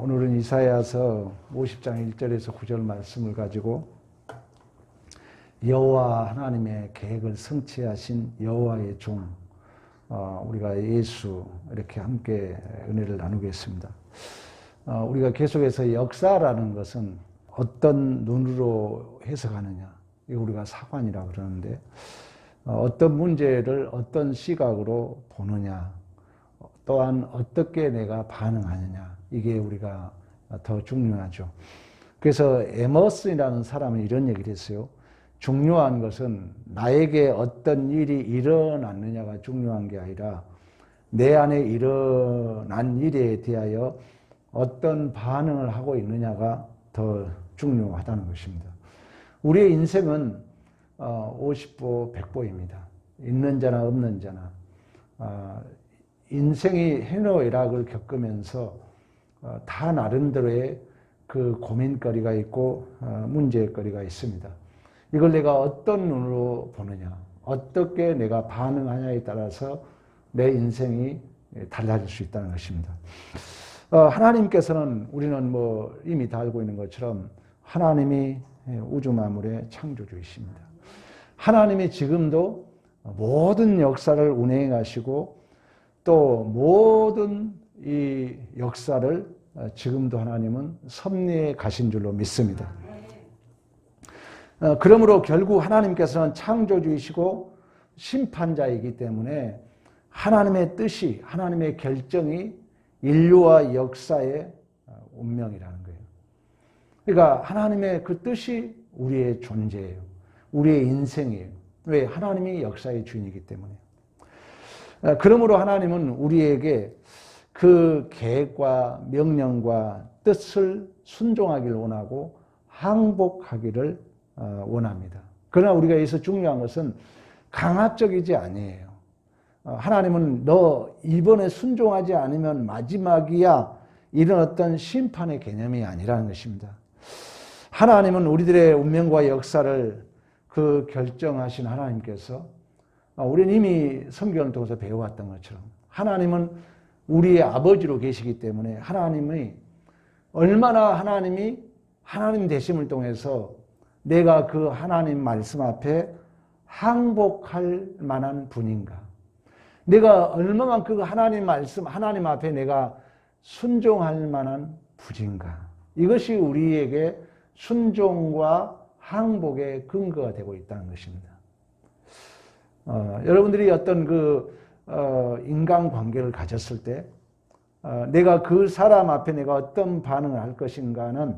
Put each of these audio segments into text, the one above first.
오늘은 이사야서 50장 1절에서 9절 말씀을 가지고 여호와 하나님의 계획을 성취하신 여호와의 종, 우리가 예수 이렇게 함께 은혜를 나누겠습니다. 우리가 계속해서 역사라는 것은 어떤 눈으로 해석하느냐, 이거 우리가 사관이라고 그러는데 어떤 문제를 어떤 시각으로 보느냐, 또한 어떻게 내가 반응하느냐, 이게 우리가 더 중요하죠. 그래서 에머슨이라는 사람은 이런 얘기를 했어요. 중요한 것은 나에게 어떤 일이 일어났느냐가 중요한 게 아니라 내 안에 일어난 일에 대하여 어떤 반응을 하고 있느냐가 더 중요하다는 것입니다. 우리의 인생은 50보 100보입니다. 있는 자나 없는 자나 인생이 해노애락을 겪으면서 다 나름대로의 그 고민거리가 있고 문제거리가 있습니다. 이걸 내가 어떤 눈으로 보느냐, 어떻게 내가 반응하냐에 따라서 내 인생이 달라질 수 있다는 것입니다. 하나님께서는 우리는 이미 다 알고 있는 것처럼 하나님이 우주 만물의 창조주이십니다. 하나님이 지금도 모든 역사를 운행하시고 또 모든 이 역사를 지금도 하나님은 섭리해 가신 줄로 믿습니다. 그러므로 결국 하나님께서는 창조주이시고 심판자이기 때문에 하나님의 뜻이, 하나님의 결정이 인류와 역사의 운명이라는 거예요. 그러니까 하나님의 그 뜻이 우리의 존재예요. 우리의 인생이에요. 왜? 하나님이 역사의 주인이기 때문에. 그러므로 하나님은 우리에게 그 계획과 명령과 뜻을 순종하기를 원하고 항복하기를 원합니다. 그러나 우리가 여기서 중요한 것은 강압적이지 아니에요. 하나님은 너 이번에 순종하지 않으면 마지막이야, 이런 어떤 심판의 개념이 아니라는 것입니다. 하나님은 우리들의 운명과 역사를 그 결정하신 하나님께서, 우리는 이미 성경을 통해서 배워왔던 것처럼 하나님은 우리의 아버지로 계시기 때문에 하나님이 얼마나 하나님 되심을 통해서 내가 그 하나님 말씀 앞에 항복할 만한 분인가, 내가 얼마만 그 하나님 말씀, 하나님 앞에 내가 순종할 만한 분인가, 이것이 우리에게 순종과 항복의 근거가 되고 있다는 것입니다. 여러분들이 어떤 인간관계를 가졌을 때 내가 그 사람 앞에 내가 어떤 반응을 할 것인가는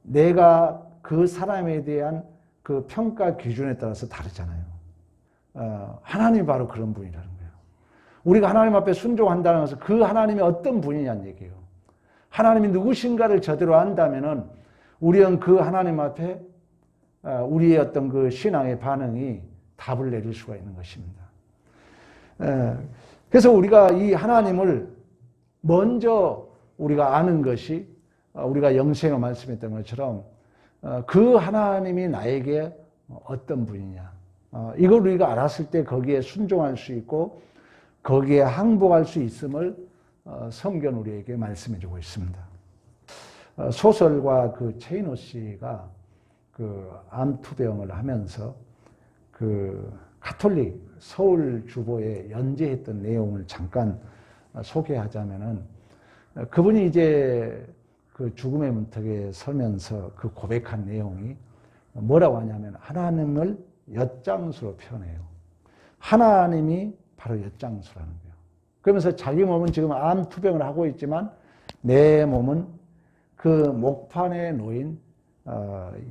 내가 그 사람에 대한 그 평가 기준에 따라서 다르잖아요. 하나님이 바로 그런 분이라는 거예요. 우리가 하나님 앞에 순종한다는 것은 그 하나님이 어떤 분이냐는 얘기예요. 하나님이 누구신가를 제대로 안다면은 우리는 그 하나님 앞에 우리의 어떤 그 신앙의 반응이 답을 내릴 수가 있는 것입니다. 그래서 우리가 이 하나님을 먼저 우리가 아는 것이, 우리가 영생에 말씀했던 것처럼 그 하나님이 나에게 어떤 분이냐, 이걸 우리가 알았을 때 거기에 순종할 수 있고 거기에 항복할 수 있음을 성경 우리에게 말씀해 주고 있습니다. 소설가 그 최인호 씨가 그 암투병을 하면서 그 가톨릭 서울 주보에 연재했던 내용을 잠깐 소개하자면은, 그분이 이제 그 죽음의 문턱에 서면서 그 고백한 내용이 뭐라고 하냐면 하나님을 엿장수로 표현해요. 하나님이 바로 엿장수라는 거예요. 그러면서 자기 몸은 지금 암투병을 하고 있지만 내 몸은 그 목판에 놓인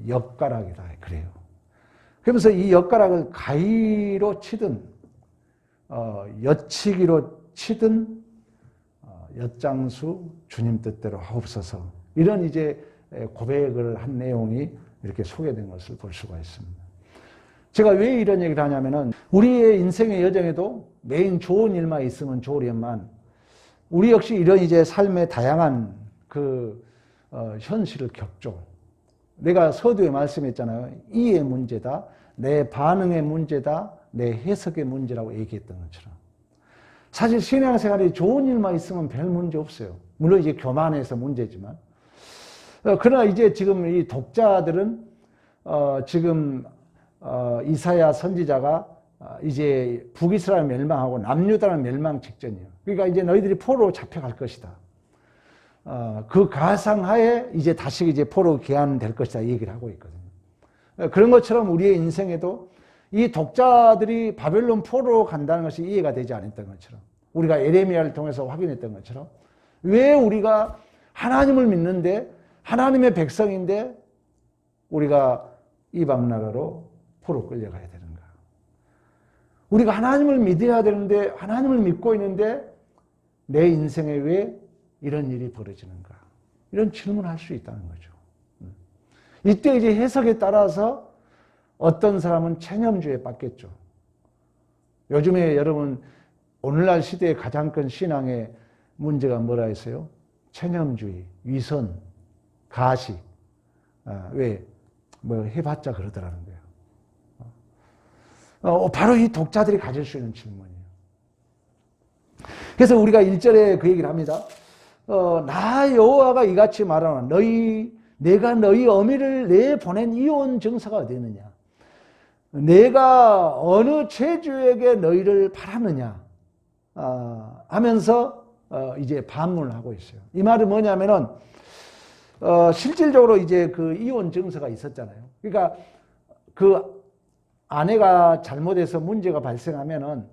엿가락이다, 그래요. 그러면서 이 엿가락을 가위로 치든 엿치기로 치든 엿장수 주님 뜻대로 하옵소서, 이런 이제 고백을 한 내용이 이렇게 소개된 것을 볼 수가 있습니다. 제가 왜 이런 얘기를 하냐면은 우리의 인생의 여정에도 매인 좋은 일만 있으면 좋으련만 우리 역시 이런 이제 삶의 다양한 그 현실을 겪죠. 내가 서두에 말씀했잖아요. 이의 문제다, 내 반응의 문제다, 내 해석의 문제라고 얘기했던 것처럼 사실 신앙생활이 좋은 일만 있으면 별 문제 없어요. 물론 이제 교만해서 문제지만. 그러나 이제 지금 이 독자들은 지금 이사야 선지자가 이제 북이스라엘 멸망하고 남유다는 멸망 직전이에요. 그러니까 이제 너희들이 포로로 잡혀갈 것이다. 그 가상하에 이제 다시 이제 포로 귀환될 것이다 이 얘기를 하고 있거든요. 그런 것처럼 우리의 인생에도 이 독자들이 바벨론 포로로 간다는 것이 이해가 되지 않았던 것처럼, 우리가 예레미야를 통해서 확인했던 것처럼, 왜 우리가 하나님을 믿는데 하나님의 백성인데 우리가 이방 나라로 포로 끌려가야 되는가? 우리가 하나님을 믿어야 되는데 하나님을 믿고 있는데 내 인생에 왜 이런 일이 벌어지는가? 이런 질문을 할 수 있다는 거죠. 이때 이제 해석에 따라서 어떤 사람은 체념주의에 빠겠죠. 요즘에 여러분 오늘날 시대의 가장 큰 신앙의 문제가 뭐라 했어요? 체념주의, 위선, 가식. 왜? 뭐 해봤자 그러더라는 거예요. 바로 이 독자들이 가질 수 있는 질문이에요. 그래서 우리가 1절에 그 얘기를 합니다. 나 여호와가 이같이 말하노라. 내가 너희 어미를 내보낸 이혼 증서가 어디 있느냐? 내가 어느 죄주에게 너희를 팔았느냐? 하면서 이제 반문을 하고 있어요. 이 말은 뭐냐면은 실질적으로 이제 그 이혼 증서가 있었잖아요. 그러니까 그 아내가 잘못해서 문제가 발생하면은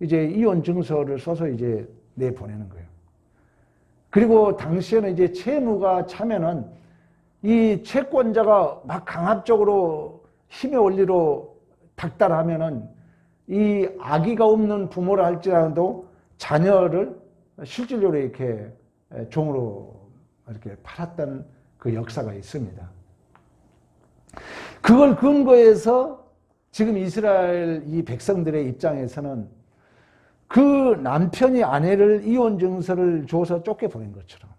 이제 이혼 증서를 써서 이제 내보내는 거예요. 그리고 당시에는 이제 채무가 차면은 이 채권자가 막 강압적으로 힘의 원리로 닥달하면은 이 아기가 없는 부모라 할지라도 자녀를 실질적으로 이렇게 종으로 이렇게 팔았던 그 역사가 있습니다. 그걸 근거해서 지금 이스라엘 이 백성들의 입장에서는 그 남편이 아내를 이혼 증서를 줘서 쫓겨보낸 것처럼,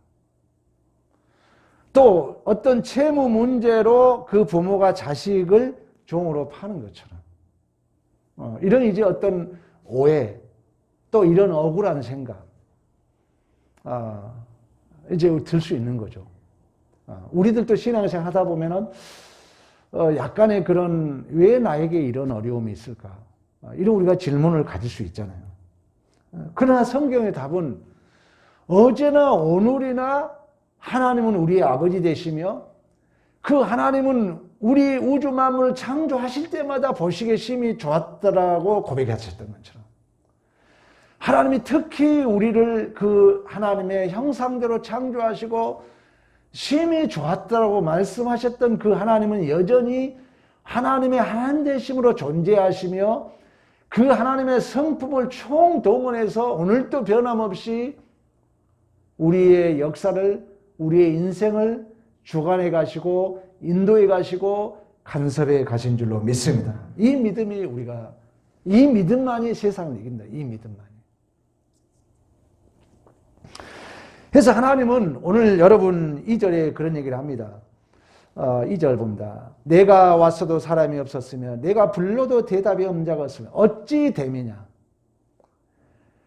또 어떤 채무 문제로 그 부모가 자식을 종으로 파는 것처럼, 이런 이제 어떤 오해, 또 이런 억울한 생각, 이제 들 수 있는 거죠. 우리들도 신앙생활 하다 보면은 약간의 그런, 왜 나에게 이런 어려움이 있을까? 이런 우리가 질문을 가질 수 있잖아요. 그러나 성경의 답은 어제나 오늘이나 하나님은 우리의 아버지 되시며 그 하나님은 우리 우주 만물을 창조하실 때마다 보시기에 심히 좋았더라고 고백하셨던 것처럼, 하나님이 특히 우리를 그 하나님의 형상대로 창조하시고 심히 좋았더라고 말씀하셨던 그 하나님은 여전히 하나님의 하나님 되심으로 존재하시며 그 하나님의 성품을 총동원해서 오늘도 변함없이 우리의 역사를, 우리의 인생을 주관해 가시고 인도해 가시고 간섭해 가신 줄로 믿습니다. 이 믿음만이 세상을 이긴다. 이 믿음만이. 그래서 하나님은 오늘 여러분 2절에 그런 얘기를 합니다. 2절 봅니다. 내가 왔어도 사람이 없었으며 내가 불러도 대답이 없자가 없으며 어찌 됨이냐?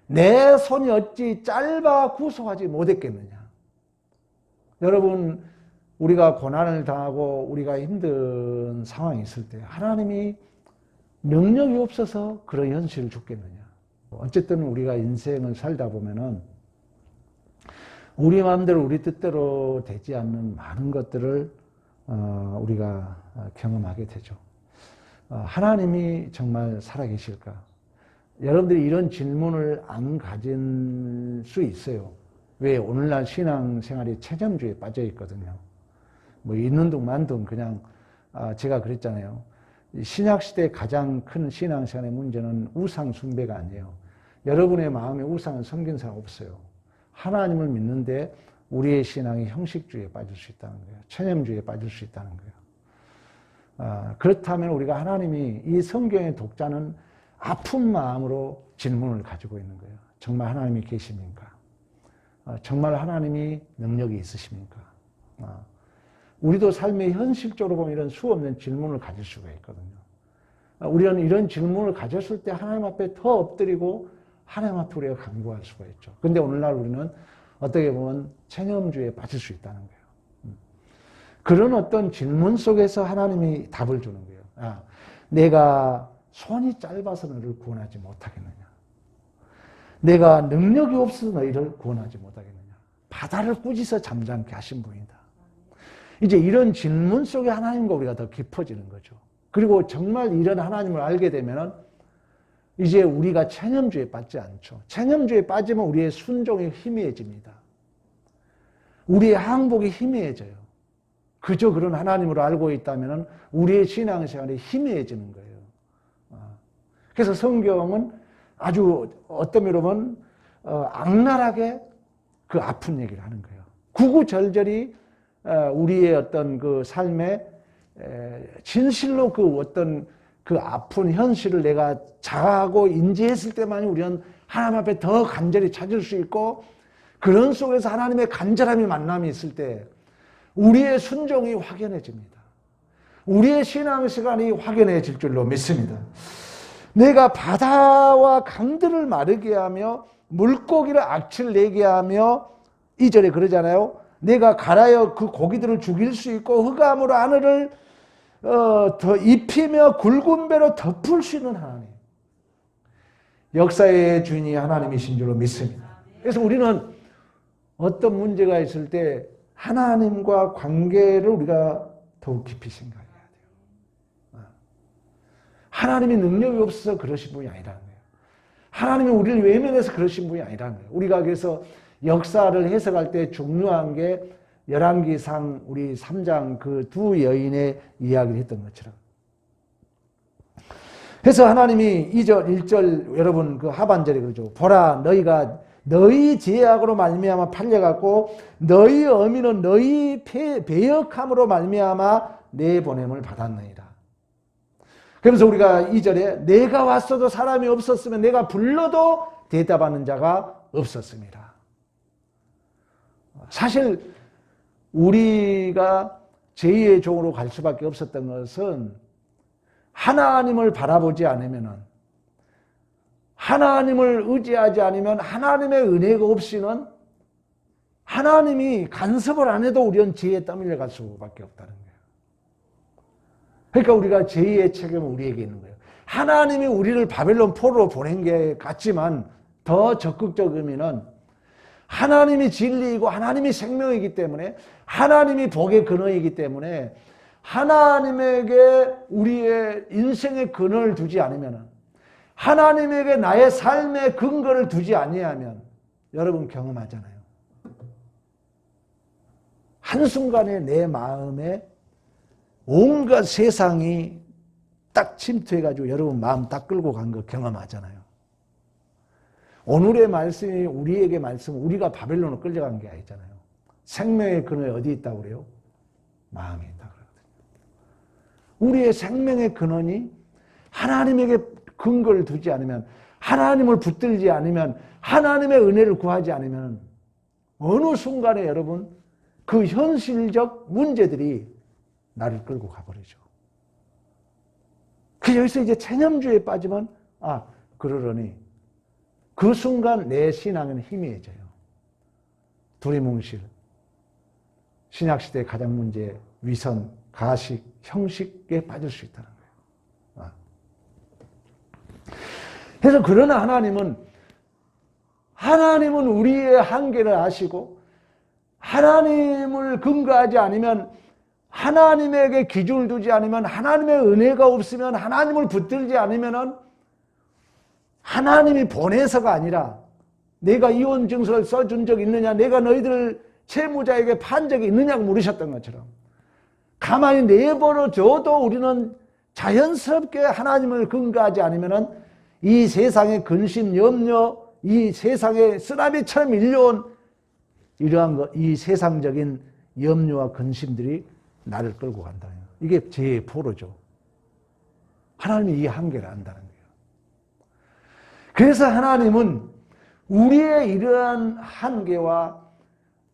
내 손이 어찌 짧아 구속하지 못했겠느냐? 여러분, 우리가 고난을 당하고 우리가 힘든 상황이 있을 때 하나님이 능력이 없어서 그런 현실을 줬겠느냐? 어쨌든 우리가 인생을 살다 보면은 우리 마음대로 우리 뜻대로 되지 않는 많은 것들을 우리가 경험하게 되죠. 하나님이 정말 살아계실까? 여러분들이 이런 질문을 안 가진 수 있어요. 왜? 오늘날 신앙생활이 체념주의에 빠져 있거든요. 뭐 있는 둥 만 둥 그냥 제가 그랬잖아요. 신약시대의 가장 큰 신앙생활의 문제는 우상 숭배가 아니에요. 여러분의 마음에 우상을 섬긴 사람 없어요. 하나님을 믿는데 우리의 신앙이 형식주의에 빠질 수 있다는 거예요. 체념주의에 빠질 수 있다는 거예요. 그렇다면 우리가 하나님이, 이 성경의 독자는 아픈 마음으로 질문을 가지고 있는 거예요. 정말 하나님이 계십니까? 정말 하나님이 능력이 있으십니까? 우리도 삶의 현실적으로 보면 이런 수없는 질문을 가질 수가 있거든요. 우리는 이런 질문을 가졌을 때 하나님 앞에 더 엎드리고 하나님 앞에 우리가 간구할 수가 있죠. 근데 오늘날 우리는 어떻게 보면 체념주의에 빠질 수 있다는 거예요. 그런 어떤 질문 속에서 하나님이 답을 주는 거예요. 아, 내가 손이 짧아서 너를 구원하지 못하겠느냐? 내가 능력이 없어서 너희를 구원하지 못하겠느냐? 바다를 꾸짖어 잠잠케 하신 분이다. 이제 이런 질문 속에 하나님과 우리가 더 깊어지는 거죠. 그리고 정말 이런 하나님을 알게 되면 이제 우리가 체념주의에 빠지지 않죠. 체념주의에 빠지면 우리의 순종이 희미해집니다. 우리의 항복이 희미해져요. 그저 그런 하나님으로 알고 있다면 우리의 신앙생활이 희미해지는 거예요. 그래서 성경은 아주 어떤 면으로 보면 악랄하게 그 아픈 얘기를 하는 거예요. 구구절절히 우리의 어떤 그 삶에 진실로 그 어떤 그 아픈 현실을 내가 자하고 인지했을 때만이 우리는 하나님 앞에 더 간절히 찾을 수 있고, 그런 속에서 하나님의 간절함이 만남이 있을 때 우리의 순종이 확연해집니다. 우리의 신앙시간이 확연해질 줄로 믿습니다. 내가 바다와 강들을 마르게 하며 물고기를 악취를 내게 하며, 2절에 그러잖아요. 내가 갈아여 그 고기들을 죽일 수 있고 흑암으로 하늘을 더 입히며 굵은 배로 덮을 수 있는 하나님. 역사의 주인이 하나님이신 줄로 믿습니다. 그래서 우리는 어떤 문제가 있을 때 하나님과 관계를 우리가 더욱 깊이 생각해야 돼요. 하나님이 능력이 없어서 그러신 분이 아니라는 거예요. 하나님이 우리를 외면해서 그러신 분이 아니라는 거예요. 우리가 그래서 역사를 해석할 때 중요한 게 열왕기상 우리 3장 그 두 여인의 이야기를 했던 것처럼. 그래서 하나님이 2절, 1절 여러분 그 하반절에 그러죠. 보라 너희가 너희 죄악으로 말미암아 팔려갔고 너희 어미는 너희 배역함으로 말미암아 내 보냄을 받았느니라. 그러면서 우리가 2절에 내가 왔어도 사람이 없었으면 내가 불러도 대답하는 자가 없었습니다. 사실 우리가 제2의 종으로 갈 수밖에 없었던 것은 하나님을 바라보지 않으면, 하나님을 의지하지 않으면, 하나님의 은혜가 없이는 하나님이 간섭을 안 해도 우리는 죄에 떠밀려 갈 수밖에 없다는 거예요. 그러니까 우리가 제2의 책임은 우리에게 있는 거예요. 하나님이 우리를 바벨론 포로로 보낸 게 같지만 더 적극적 의미는 하나님이 진리이고 하나님이 생명이기 때문에, 하나님이 복의 근원이기 때문에 하나님에게 우리의 인생의 근원을 두지 않으면, 하나님에게 나의 삶의 근거를 두지 아니하면, 여러분 경험하잖아요. 한순간에 내 마음에 온갖 세상이 딱 침투해가지고 여러분 마음 딱 끌고 간 거 경험하잖아요. 오늘의 말씀이 우리에게 말씀, 우리가 바벨론으로 끌려간 게 아니잖아요. 생명의 근원이 어디 있다고 그래요? 마음에 있다고 그러거든요. 우리의 생명의 근원이 하나님에게 근거를 두지 않으면, 하나님을 붙들지 않으면, 하나님의 은혜를 구하지 않으면 어느 순간에 여러분 그 현실적 문제들이 나를 끌고 가버리죠. 그 여기서 이제 체념주의에 빠지면 그러려니 그 순간 내 신앙은 희미해져요. 두리뭉실, 신약시대의 가장 문제, 위선, 가식, 형식에 빠질 수 있다는 거예요. 그래서 그러나 하나님은 우리의 한계를 아시고, 하나님을 근거하지 않으면, 하나님에게 기준을 두지 않으면, 하나님의 은혜가 없으면, 하나님을 붙들지 않으면 하나님이 보내서가 아니라 내가 이혼 증서를 써준 적 있느냐, 내가 너희들 채무자에게 판 적이 있느냐고 물으셨던 것처럼 가만히 내버려 둬도 우리는 자연스럽게 하나님을 근거하지 않으면 이 세상의 근심, 염려, 이 세상의 쓰나미처럼 밀려온 이러한 것, 이 세상적인 염려와 근심들이 나를 끌고 간다는 거예요. 이게 죄의 포로죠. 하나님이 이 한계를 안다는 거예요. 그래서 하나님은 우리의 이러한 한계와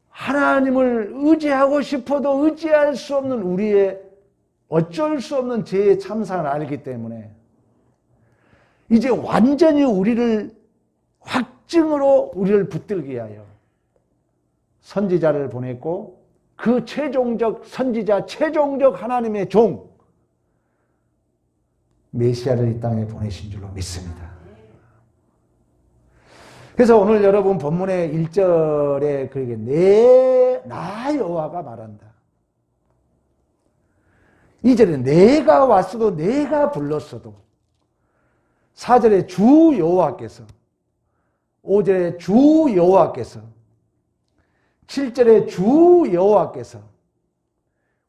하나님을 의지하고 싶어도 의지할 수 없는 우리의 어쩔 수 없는 죄의 참상을 알기 때문에 이제 완전히 우리를 확증으로 우리를 붙들게 하여 선지자를 보냈고 그 최종적 선지자, 최종적 하나님의 종 메시아를 이 땅에 보내신 줄로 믿습니다. 그래서 오늘 여러분 본문의 1절에 그에게 나 여호와가 말한다. 2절에 내가 왔어도 내가 불렀어도 4절에 주 여호와께서 5절에 주 여호와께서 7절에 주 여호와께서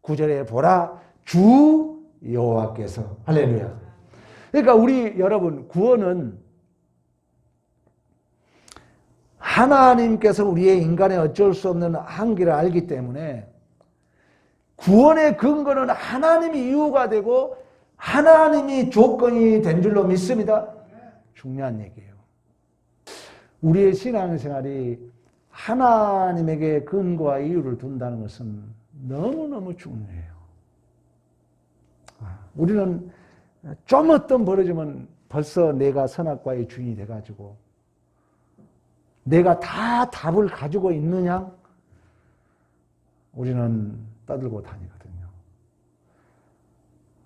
9절에 보라 주 여호와께서 할렐루야. 그러니까 우리 여러분 구원은 하나님께서 우리의 인간의 어쩔 수 없는 한계를 알기 때문에 구원의 근거는 하나님이 이유가 되고 하나님이 조건이 된 줄로 믿습니다. 중요한 얘기예요. 우리의 신앙생활이 하나님에게 근거와 이유를 둔다는 것은 너무너무 중요해요. 우리는 좀 어떤 벌어지면 벌써 내가 선악과의 주인이 돼가지고 내가 다 답을 가지고 있느냐? 우리는 떠들고 다니거든요.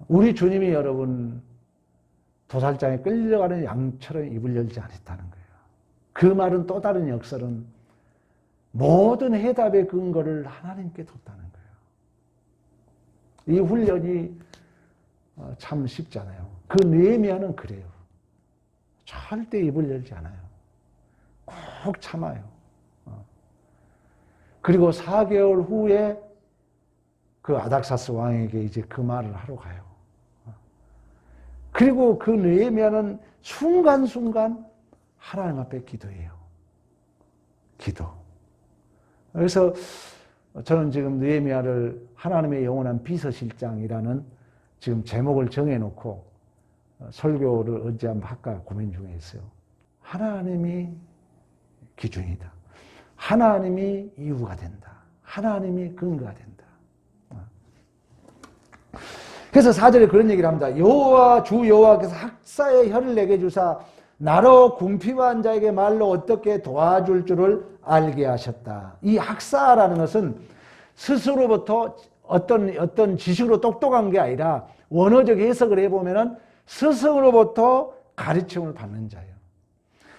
우리 주님이 여러분 도살장에 끌려가는 양처럼 입을 열지 않았다는 거예요. 그 말은 또 다른 역설은 모든 해답의 근거를 하나님께 뒀다는 거예요. 이 훈련이 참 쉽잖아요. 그 느헤미야는 그래요. 절대 입을 열지 않아요. 꼭 참아요. 그리고 4개월 후에 그 아닥사스 왕에게 이제 그 말을 하러 가요. 그리고 그 느헤미야는 순간순간 하나님 앞에 기도해요. 기도. 그래서 저는 지금 느헤미야를 하나님의 영원한 비서실장이라는 지금 제목을 정해놓고 설교를 언제 한번 할까 고민 중에 있어요. 하나님이 기준이다. 하나님이 이유가 된다. 하나님이 근거가 된다. 그래서 4절에 그런 얘기를 합니다. 여호와 주 여호와께서 학사의 혀를 내게 주사 나로 궁핍한 자에게 말로 어떻게 도와줄 줄을 알게 하셨다. 이 학사라는 것은 스스로부터 어떤 지식으로 똑똑한 게 아니라 원어적 해석을 해보면은 스승으로부터 가르침을 받는 자예요.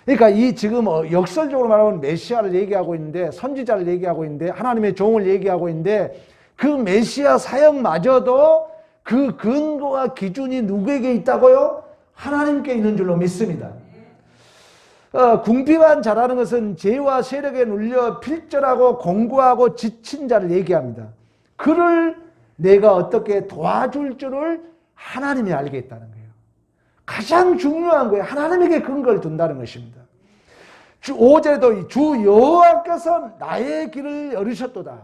그러니까 이 지금 역설적으로 말하면 메시아를 얘기하고 있는데 선지자를 얘기하고 있는데 하나님의 종을 얘기하고 있는데 그 메시아 사역마저도 그 근거와 기준이 누구에게 있다고요? 하나님께 있는 줄로 믿습니다. 궁핍한 자라는 것은 죄와 세력에 눌려 필절하고 공고하고 지친 자를 얘기합니다. 그를 내가 어떻게 도와줄 줄을 하나님이 알게 있다는 거예요. 가장 중요한 거예요. 하나님에게 근거를 둔다는 것입니다. 5절에도 주 여호와께서 나의 길을 열으셨도다.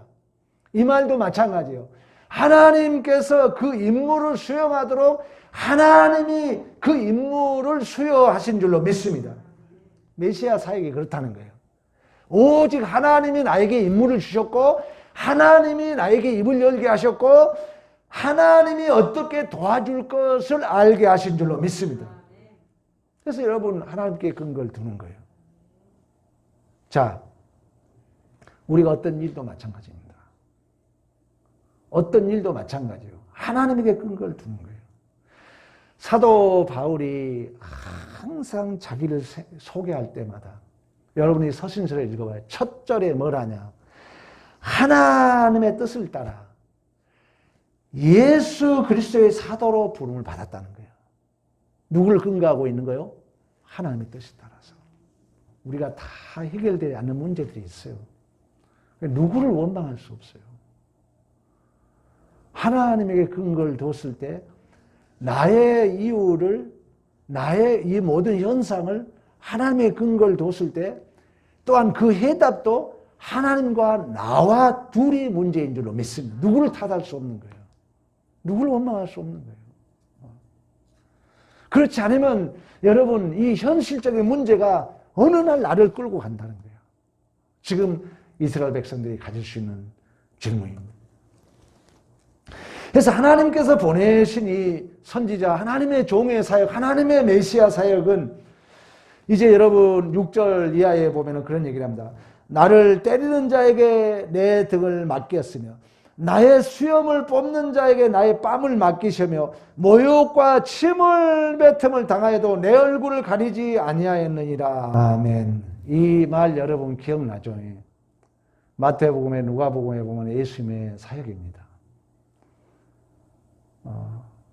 이 말도 마찬가지예요. 하나님께서 그 임무를 수행하도록 하나님이 그 임무를 수여하신 줄로 믿습니다. 메시아 사역이 그렇다는 거예요. 오직 하나님이 나에게 임무를 주셨고 하나님이 나에게 입을 열게 하셨고 하나님이 어떻게 도와줄 것을 알게 하신 줄로 믿습니다. 그래서 여러분 하나님께 근거를 두는 거예요. 자, 우리가 어떤 일도 마찬가지입니다. 어떤 일도 마찬가지예요. 하나님에게 근거를 두는 거예요. 사도 바울이 항상 자기를 소개할 때마다 여러분이 서신서를 읽어봐요. 첫 절에 뭘 하냐? 하나님의 뜻을 따라 예수 그리스도의 사도로 부름을 받았다는 거예요. 누구를 근거하고 있는 거예요? 하나님의 뜻에 따라서. 우리가 다 해결되지 않는 문제들이 있어요. 누구를 원망할 수 없어요. 하나님에게 근거를 뒀을 때 나의 이유를, 나의 이 모든 현상을 하나님의 근거를 뒀을 때 또한 그 해답도 하나님과 나와 둘이 문제인 줄로 믿습니다. 누구를 탓할 수 없는 거예요. 누구를 원망할 수 없는 거예요. 그렇지 않으면 여러분 이 현실적인 문제가 어느 날 나를 끌고 간다는 거예요. 지금 이스라엘 백성들이 가질 수 있는 질문입니다. 그래서 하나님께서 보내신 이 선지자, 하나님의 종의 사역, 하나님의 메시아 사역은 이제 여러분 6절 이하에 보면 그런 얘기를 합니다. 나를 때리는 자에게 내 등을 맡겼으며 나의 수염을 뽑는 자에게 나의 뺨을 맡기시며 모욕과 침을 뱉음을 당하여도 내 얼굴을 가리지 아니하였느니라. 아멘. 이 말 여러분 기억나죠? 마태복음에 누가복음에 보면 예수님의 사역입니다.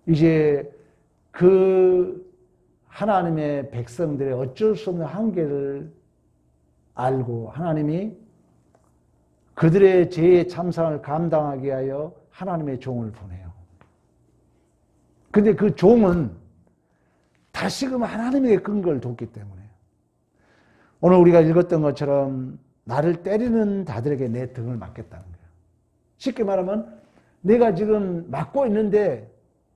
이제 그 하나님의 백성들의 어쩔 수 없는 한계를 알고 하나님이 그들의 죄의 참상을 감당하게 하여 하나님의 종을 보내요. 근데 그 종은 다시금 하나님에게 근거를 뒀기 때문에 오늘 우리가 읽었던 것처럼 나를 때리는 자들에게 내 등을 맡겼다는 거예요. 쉽게 말하면 내가 지금 맡고 있는데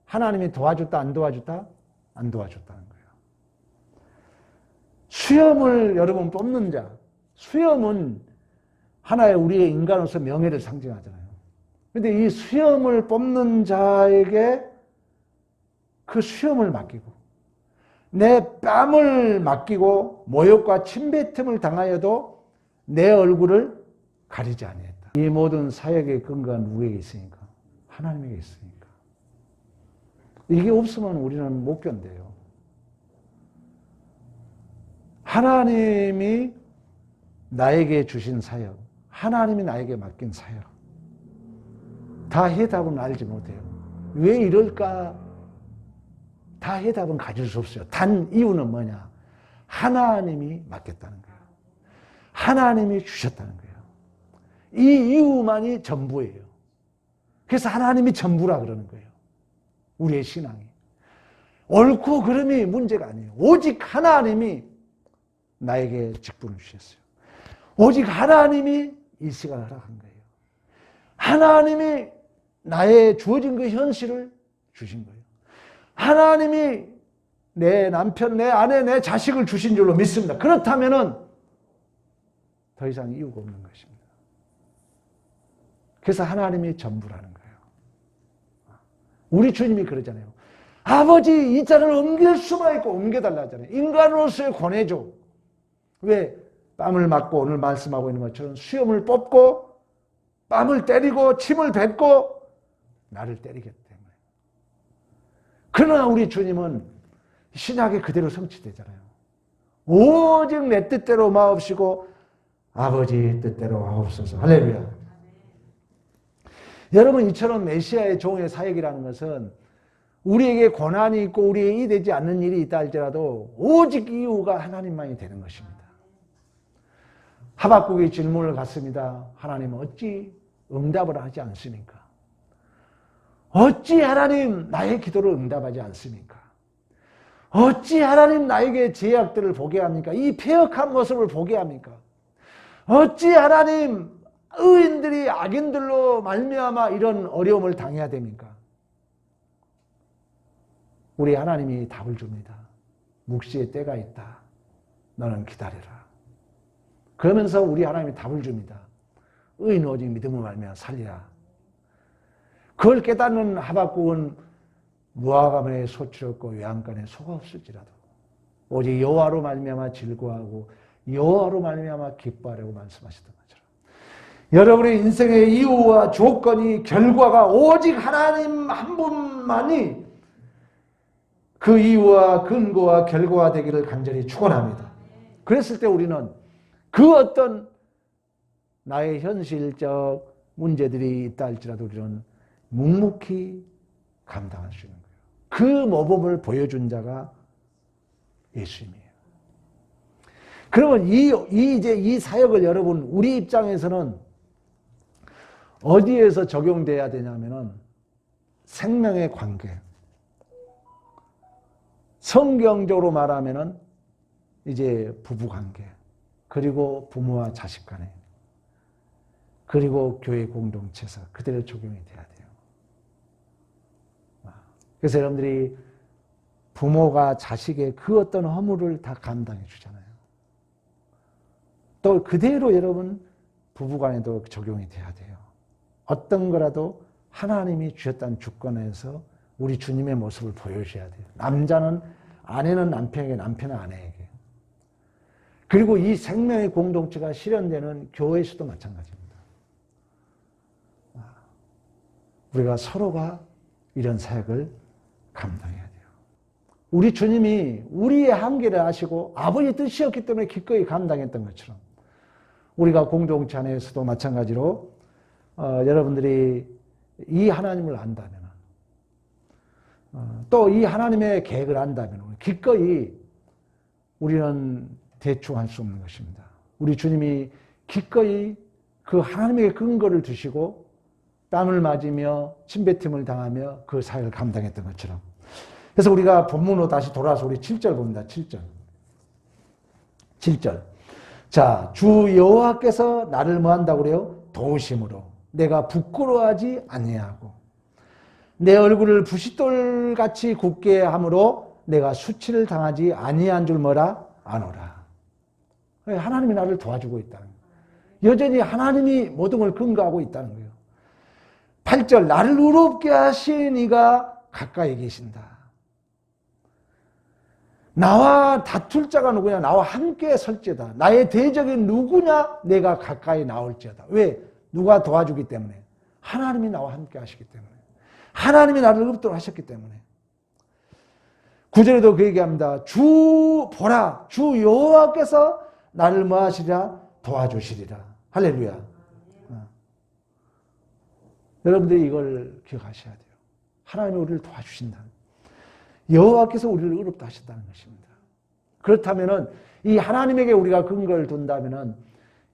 하나님이 도와줬다 안 도와줬다? 안 도와줬다는 거예요. 수염을 여러분 뽑는 자, 수염은 하나의 우리의 인간으로서 명예를 상징하잖아요. 그런데 이 수염을 뽑는 자에게 그 수염을 맡기고 내 뺨을 맡기고 모욕과 침뱉음을 당하여도 내 얼굴을 가리지 아니했다. 이 모든 사역의 근거가 누구에게 있으니까? 하나님에게 있으니까. 이게 없으면 우리는 못 견뎌요. 하나님이 나에게 주신 사역, 하나님이 나에게 맡긴 사역, 다 해답은 알지 못해요. 왜 이럴까? 다 해답은 가질 수 없어요. 단 이유는 뭐냐? 하나님이 맡겼다는 거예요. 하나님이 주셨다는 거예요. 이 이유만이 전부예요. 그래서 하나님이 전부라 그러는 거예요. 우리의 신앙이. 옳고 그름이 문제가 아니에요. 오직 하나님이 나에게 직분을 주셨어요. 오직 하나님이 이 시간을 허락한 거예요. 하나님이 나의 주어진 그 현실을 주신 거예요. 하나님이 내 남편, 내 아내, 내 자식을 주신 줄로 믿습니다. 그렇다면은 더 이상 이유가 없는 것입니다. 그래서 하나님이 전부라는 거예요. 우리 주님이 그러잖아요. 아버지 이 자를 옮길 수만 있고 옮겨달라 하잖아요. 인간으로서의 권해죠. 왜? 뺨을 맞고 오늘 말씀하고 있는 것처럼 수염을 뽑고 뺨을 때리고 침을 뱉고 나를 때리기 때문에. 그러나 우리 주님은 신약에 그대로 성취되잖아요. 오직 내 뜻대로 마옵시고 아버지 뜻대로 하옵소서. 할렐루야. 여러분 이처럼 메시아의 종의 사역이라는 것은 우리에게 고난이 있고 우리에게 이되지 않는 일이 있다 할지라도 오직 이유가 하나님만이 되는 것입니다. 하박국이 질문을 갖습니다. 하나님은 어찌 응답을 하지 않습니까? 어찌 하나님 나의 기도를 응답하지 않습니까? 어찌 하나님 나에게 제약들을 보게 합니까? 이 폐역한 모습을 보게 합니까? 어찌 하나님 의인들이 악인들로 말미암아 이런 어려움을 당해야 됩니까? 우리 하나님이 답을 줍니다. 묵시의 때가 있다. 너는 기다려라. 그러면서 우리 하나님이 답을 줍니다. 의인 오직 믿음을 말미암아 살리라. 그걸 깨닫는 하박국은 무화과나무에 소출없고 외양간에 소가 없을지라도 오직 여호와로 말미암아 즐거워하고 여호와로 말미암아 기뻐하려고 말씀하셨던 것처럼 여러분의 인생의 이유와 조건이 결과가 오직 하나님 한 분만이 그 이유와 근거와 결과가 되기를 간절히 축원합니다. 그랬을 때 우리는 그 어떤 나의 현실적 문제들이 있다 할지라도 우리는 묵묵히 감당할 수 있는 거예요. 그 모범을 보여준 자가 예수님이에요. 그러면 이제 이 사역을 여러분 우리 입장에서는 어디에서 적용돼야 되냐면은 생명의 관계. 성경적으로 말하면은 이제 부부 관계. 그리고 부모와 자식 간에. 그리고 교회 공동체에서 그대로 적용이 돼야 돼요. 그래서 여러분들이 부모가 자식의 그 어떤 허물을 다 감당해 주잖아요. 또 그대로 여러분 부부간에도 적용이 돼야 돼요. 어떤 거라도 하나님이 주셨다는 주권에서 우리 주님의 모습을 보여줘야 돼요. 남자는 아내는 남편에게, 남편은 아내에게. 그리고 이 생명의 공동체가 실현되는 교회에서도 마찬가지입니다. 우리가 서로가 이런 사역을 감당해야 돼요. 우리 주님이 우리의 한계를 아시고 아버지의 뜻이었기 때문에 기꺼이 감당했던 것처럼 우리가 공동체 안에서도 마찬가지로 여러분들이 이 하나님을 안다면 또 이 하나님의 계획을 안다면 기꺼이 우리는 대충 할 수 없는 것입니다. 우리 주님이 기꺼이 그 하나님의 근거를 두시고 땀을 맞으며 침뱉음을 당하며 그 사역을 감당했던 것처럼. 그래서 우리가 본문으로 다시 돌아와서 우리 7절 봅니다. 7절. 자, 주 여호와께서 나를 뭐 한다고 그래요? 도우심으로 내가 부끄러워하지 아니하고 내 얼굴을 부싯돌같이 굳게 함으로 내가 수치를 당하지 아니한 줄 뭐라? 아노라. 하나님이 나를 도와주고 있다는 거예요. 여전히 하나님이 모든 걸 근거하고 있다는 거예요. 8절 나를 의롭게 하신 이가 가까이 계신다. 나와 다툴 자가 누구냐? 나와 함께 설지어다. 나의 대적이 누구냐? 내가 가까이 나올지어다. 왜? 누가 도와주기 때문에. 하나님이 나와 함께 하시기 때문에. 하나님이 나를 의롭도록 하셨기 때문에. 9절에도 그 얘기합니다. 주 보라 주 여호와께서 나를 뭐 하시리라? 도와주시리라. 할렐루야. 여러분들이 이걸 기억하셔야 돼요. 하나님이 우리를 도와주신다. 여호와께서 우리를 의롭다 하셨다는 것입니다. 그렇다면 이 하나님에게 우리가 근거를 둔다면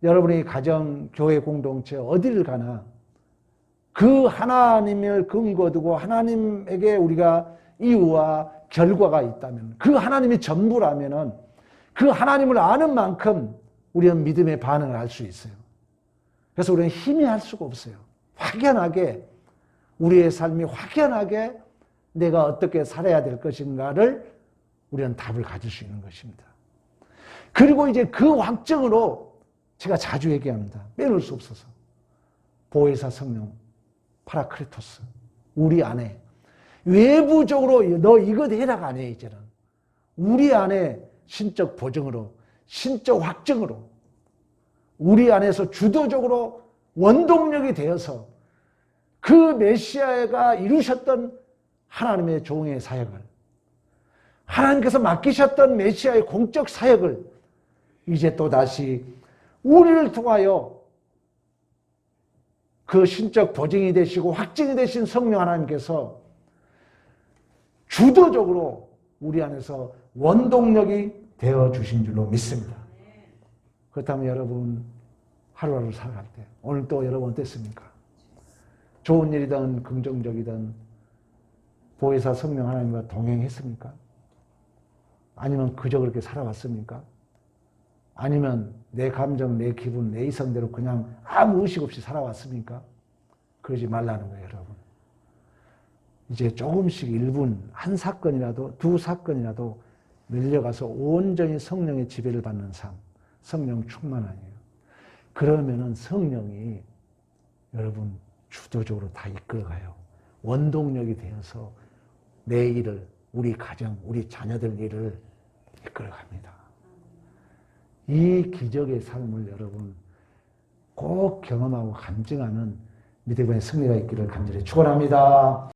여러분의 가정, 교회 공동체 어디를 가나 그 하나님을 근거 두고 하나님에게 우리가 이유와 결과가 있다면 그 하나님이 전부라면 그 하나님을 아는 만큼 우리는 믿음의 반응을 할 수 있어요. 그래서 우리는 힘이 할 수가 없어요. 확연하게 우리의 삶이 확연하게 내가 어떻게 살아야 될 것인가를 우리는 답을 가질 수 있는 것입니다. 그리고 이제 그 확증으로 제가 자주 얘기합니다. 빼놓을 수 없어서. 보혜사 성령, 파라크리토스, 우리 안에 외부적으로 너 이거 해라가 아니에요. 이제는 우리 안에 신적 보증으로 신적 확증으로 우리 안에서 주도적으로 원동력이 되어서 그 메시아가 이루셨던 하나님의 종의 사역을 하나님께서 맡기셨던 메시아의 공적 사역을 이제 또다시 우리를 통하여 그 신적 보증이 되시고 확증이 되신 성령 하나님께서 주도적으로 우리 안에서 원동력이 되어주신 줄로 믿습니다. 그렇다면 여러분 하루하루 살아갈 때 오늘 또 여러분 어땠습니까? 좋은 일이든 긍정적이든 보혜사 성령 하나님과 동행했습니까? 아니면 그저 그렇게 살아왔습니까? 아니면 내 감정, 내 기분, 내 이성대로 그냥 아무 의식 없이 살아왔습니까? 그러지 말라는 거예요, 여러분. 이제 조금씩 1분, 한 사건이라도, 두 사건이라도 밀려가서 온전히 성령의 지배를 받는 삶, 성령 충만이에요. 그러면은 성령이 여러분 주도적으로 다 이끌어가요. 원동력이 되어서 내 일을, 우리 가정, 우리 자녀들 일을 이끌어갑니다. 이 기적의 삶을 여러분 꼭 경험하고 간증하는 믿음의 승리가 있기를 간절히 축원합니다.